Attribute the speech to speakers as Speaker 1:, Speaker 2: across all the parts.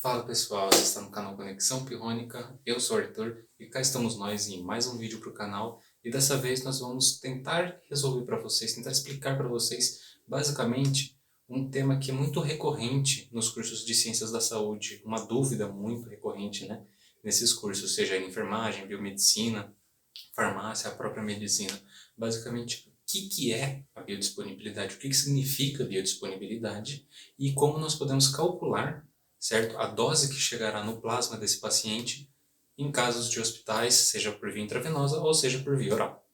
Speaker 1: Fala pessoal, você está no canal Conexão Pirrônica, eu sou o Arthur e cá estamos nós em mais um vídeo para o canal e dessa vez nós vamos tentar resolver para vocês, tentar explicar para vocês basicamente um tema que é muito recorrente nos cursos de Ciências da Saúde, uma dúvida muito recorrente, né, nesses cursos, seja em enfermagem, biomedicina, farmácia, a própria medicina. Basicamente, o que é a biodisponibilidade, o que significa biodisponibilidade e como nós podemos calcular, certo, a dose que chegará no plasma desse paciente em casos de hospitais, seja por via intravenosa ou seja por via oral.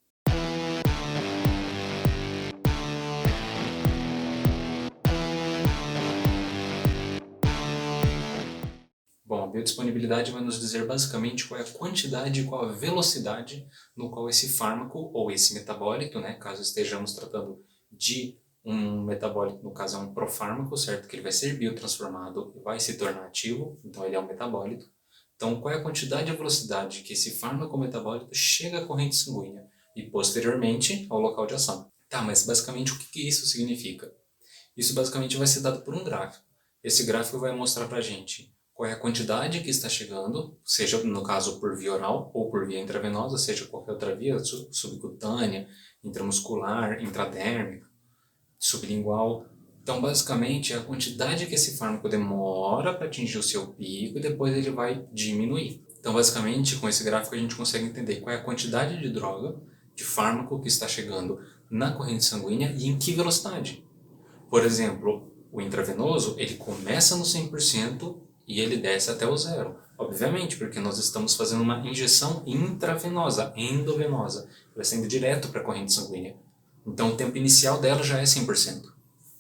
Speaker 1: Bom, a biodisponibilidade vai nos dizer basicamente qual é a quantidade e qual a velocidade no qual esse fármaco ou esse metabólito, né, caso estejamos tratando de um metabólito, no caso é um profármaco, certo, que ele vai ser biotransformado e vai se tornar ativo, então ele é um metabólito. Então, qual é a quantidade e a velocidade que esse fármaco ou metabólito chega à corrente sanguínea e posteriormente ao local de ação. Tá, mas basicamente o que isso significa? Isso basicamente vai ser dado por um gráfico. Esse gráfico vai mostrar para a gente qual é a quantidade que está chegando, seja no caso por via oral ou por via intravenosa, seja qualquer outra via, subcutânea, intramuscular, intradérmica, sublingual. Então, basicamente, é a quantidade que esse fármaco demora para atingir o seu pico e depois ele vai diminuir. Então, basicamente, com esse gráfico a gente consegue entender qual é a quantidade de droga, de fármaco que está chegando na corrente sanguínea e em que velocidade. Por exemplo, o intravenoso, ele começa no 100% e ele desce até o zero. Obviamente, porque nós estamos fazendo uma injeção intravenosa, endovenosa, ela está indo direto para a corrente sanguínea. Então o tempo inicial dela já é 100%.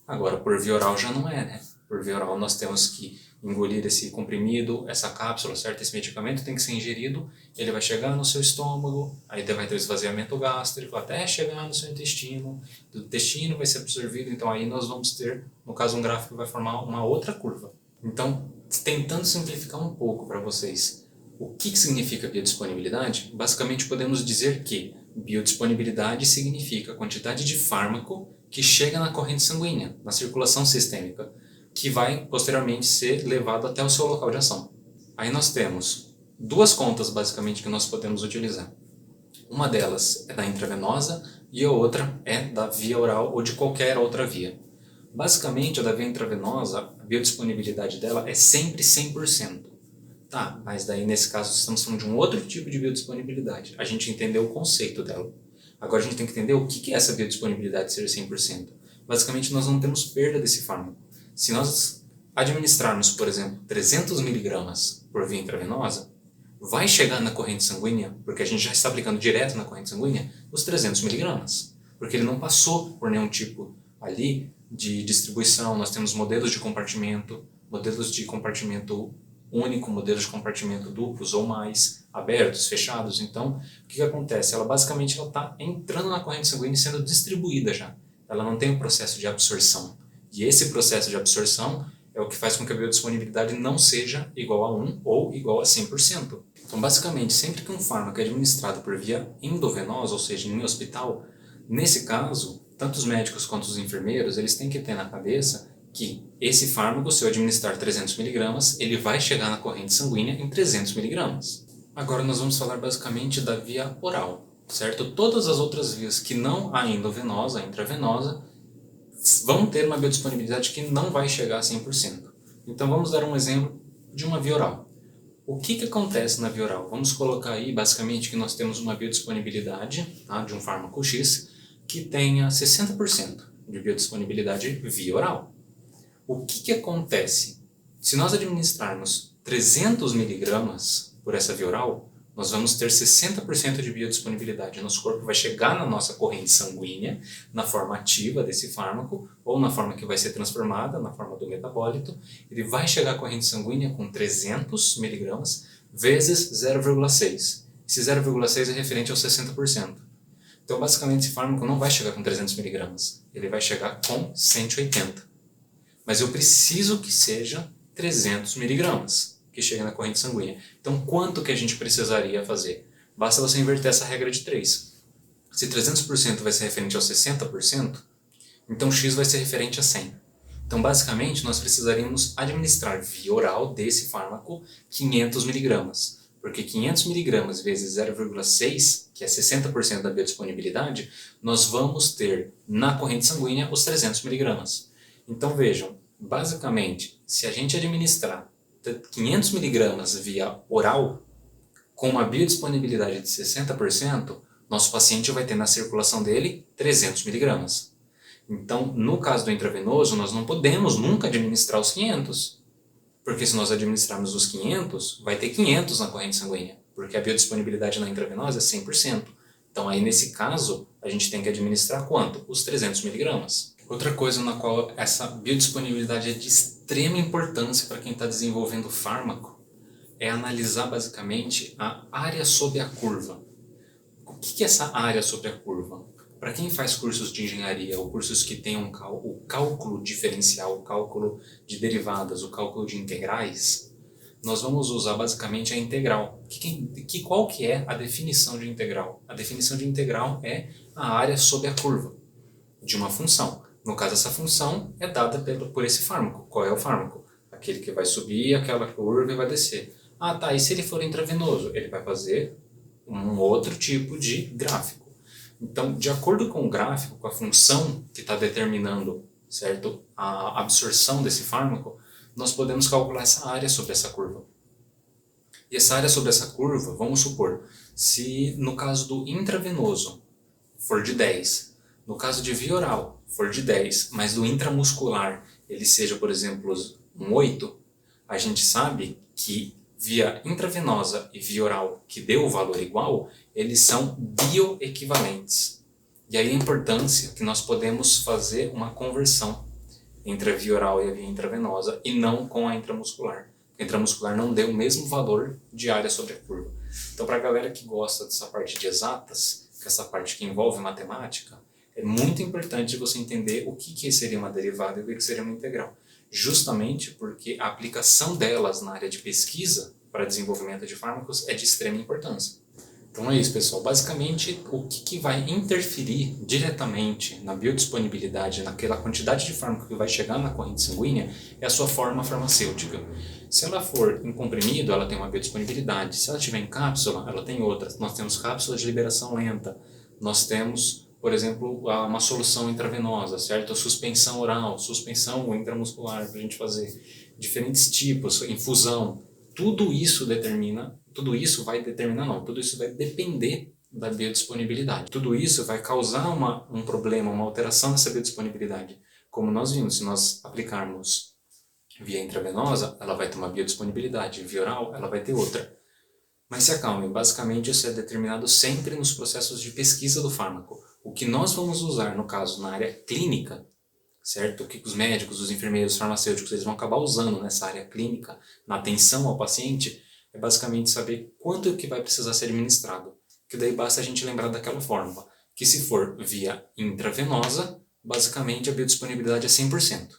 Speaker 1: Agora, por via oral já não é, né? Por via oral nós temos que engolir esse comprimido, essa cápsula, certo? Esse medicamento tem que ser ingerido, ele vai chegar no seu estômago, aí vai ter o esvaziamento gástrico até chegar no seu intestino, do intestino vai ser absorvido, então aí nós vamos ter, no caso um gráfico que vai formar uma outra curva. Então, tentando simplificar um pouco para vocês, o que significa biodisponibilidade? Basicamente podemos dizer que biodisponibilidade significa a quantidade de fármaco que chega na corrente sanguínea, na circulação sistêmica, que vai posteriormente ser levado até o seu local de ação. Aí nós temos duas contas basicamente que nós podemos utilizar. Uma delas é da intravenosa e a outra é da via oral ou de qualquer outra via. Basicamente, a da via intravenosa, a biodisponibilidade dela é sempre 100%. Tá, mas daí nesse caso estamos falando de um outro tipo de biodisponibilidade. A gente entendeu o conceito dela. Agora a gente tem que entender o que é essa biodisponibilidade ser 100%. Basicamente, nós não temos perda desse fármaco. Se nós administrarmos, por exemplo, 300 miligramas por via intravenosa, vai chegar na corrente sanguínea, porque a gente já está aplicando direto na corrente sanguínea, os 300 miligramas. Porque ele não passou por nenhum tipo ali de distribuição. Nós temos modelos de compartimento único, modelos de compartimento duplos ou mais, abertos, fechados. Então, o que acontece? Ela basicamente está entrando na corrente sanguínea e sendo distribuída já. Ela não tem um processo de absorção. E esse processo de absorção é o que faz com que a biodisponibilidade não seja igual a 1 ou igual a 100%. Então, basicamente, sempre que um fármaco é administrado por via endovenosa, ou seja, em hospital, nesse caso, tanto os médicos quanto os enfermeiros, eles têm que ter na cabeça que esse fármaco, se eu administrar 300 miligramas, ele vai chegar na corrente sanguínea em 300 miligramas. Agora nós vamos falar basicamente da via oral, certo? Todas as outras vias que não a endovenosa, a intravenosa, vão ter uma biodisponibilidade que não vai chegar a 100%. Então vamos dar um exemplo de uma via oral. O que acontece na via oral? Vamos colocar aí basicamente que nós temos uma biodisponibilidade, tá, de um fármaco X que tenha 60% de biodisponibilidade via oral. O que acontece? Se nós administrarmos 300 miligramas por essa via oral, nós vamos ter 60% de biodisponibilidade. Nosso corpo vai chegar na nossa corrente sanguínea, na forma ativa desse fármaco, ou na forma que vai ser transformada, na forma do metabólito. Ele vai chegar à corrente sanguínea com 300 miligramas vezes 0,6. Esse 0,6 é referente aos 60%. Então, basicamente, esse fármaco não vai chegar com 300 miligramas. Ele vai chegar com 180. Mas eu preciso que seja 300 miligramas que chegue na corrente sanguínea. Então, quanto que a gente precisaria fazer? Basta você inverter essa regra de 3. Se 300% vai ser referente aos 60%, então X vai ser referente a 100. Então, basicamente, nós precisaríamos administrar via oral desse fármaco 500 miligramas. Porque 500 miligramas vezes 0,6, que é 60% da biodisponibilidade, nós vamos ter na corrente sanguínea os 300 miligramas. Então, vejam, basicamente, se a gente administrar 500 miligramas via oral, com uma biodisponibilidade de 60%, nosso paciente vai ter na circulação dele 300 miligramas. Então, no caso do intravenoso, nós não podemos nunca administrar os 500, porque se nós administrarmos os 500, vai ter 500 na corrente sanguínea, porque a biodisponibilidade na intravenosa é 100%. Então, aí nesse caso, a gente tem que administrar quanto? Os 300 miligramas. Outra coisa na qual essa biodisponibilidade é de extrema importância para quem está desenvolvendo o fármaco é analisar basicamente a área sob a curva. O que é essa área sobre a curva? Para quem faz cursos de engenharia ou cursos que tem o cálculo diferencial, o cálculo de derivadas, o cálculo de integrais, nós vamos usar basicamente a integral. Qual que é a definição de integral? A definição de integral é a área sob a curva de uma função. No caso, essa função é dada por esse fármaco. Qual é o fármaco? Aquele que vai subir aquela curva e vai descer. Ah, tá, e se ele for intravenoso? Ele vai fazer um outro tipo de gráfico. Então, de acordo com o gráfico, com a função que está determinando, certo, a absorção desse fármaco, nós podemos calcular essa área sobre essa curva. E essa área sobre essa curva, vamos supor, se no caso do intravenoso for de 10, no caso de via oral for de 10, mas do intramuscular ele seja, por exemplo, um 8, a gente sabe que via intravenosa e via oral, que deu o valor igual, eles são bioequivalentes. E aí a importância que nós podemos fazer uma conversão entre a via oral e a via intravenosa e não com a intramuscular. A intramuscular não deu o mesmo valor de área sobre a curva. Então, para a galera que gosta dessa parte de exatas, que é essa parte que envolve matemática, é muito importante você entender o que seria uma derivada e o que seria uma integral. Justamente porque a aplicação delas na área de pesquisa para desenvolvimento de fármacos é de extrema importância. Então é isso, pessoal. Basicamente, o que vai interferir diretamente na biodisponibilidade, naquela quantidade de fármaco que vai chegar na corrente sanguínea, é a sua forma farmacêutica. Se ela for em comprimido, ela tem uma biodisponibilidade. Se ela estiver em cápsula, ela tem outra. Nós temos cápsulas de liberação lenta. Nós temos, por exemplo, uma solução intravenosa, certo? Suspensão oral, suspensão intramuscular para a gente fazer. Diferentes tipos, infusão. Tudo isso vai depender da biodisponibilidade. Tudo isso vai causar um problema, uma alteração nessa biodisponibilidade. Como nós vimos, se nós aplicarmos via intravenosa, ela vai ter uma biodisponibilidade, via oral, ela vai ter outra. Mas se acalmem, basicamente isso é determinado sempre nos processos de pesquisa do fármaco. O que nós vamos usar, no caso, na área clínica, certo? O que os médicos, os enfermeiros, os farmacêuticos, eles vão acabar usando nessa área clínica, na atenção ao paciente, é basicamente saber quanto que vai precisar ser administrado. Que daí basta a gente lembrar daquela fórmula, que se for via intravenosa, basicamente a biodisponibilidade é 100%.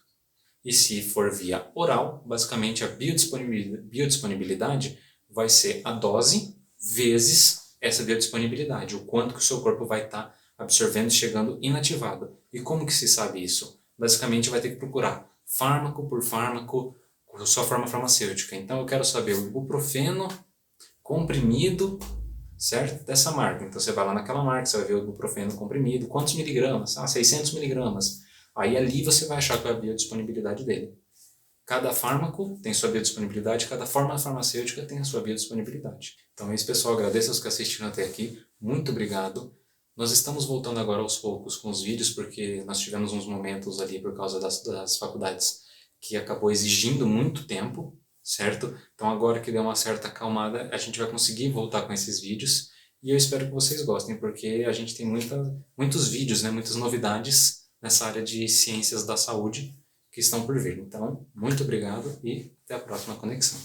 Speaker 1: E se for via oral, basicamente a biodisponibilidade vai ser a dose vezes essa biodisponibilidade, o quanto que o seu corpo vai estar absorvendo, chegando inativado. E como que se sabe isso? Basicamente vai ter que procurar fármaco por fármaco, com a sua forma farmacêutica. Então eu quero saber o ibuprofeno comprimido, certo? Dessa marca. Então você vai lá naquela marca, você vai ver o ibuprofeno comprimido, quantos miligramas? 600 miligramas. Aí ali você vai achar qual é a biodisponibilidade dele. Cada fármaco tem sua biodisponibilidade, cada forma farmacêutica tem a sua biodisponibilidade. Então é isso, pessoal. Agradeço aos que assistiram até aqui. Muito obrigado. Nós estamos voltando agora aos poucos com os vídeos, porque nós tivemos uns momentos ali por causa das faculdades que acabou exigindo muito tempo, certo? Então agora que deu uma certa acalmada, a gente vai conseguir voltar com esses vídeos e eu espero que vocês gostem, porque a gente tem muitos vídeos, né, muitas novidades nessa área de ciências da saúde que estão por vir. Então, muito obrigado e até a próxima conexão.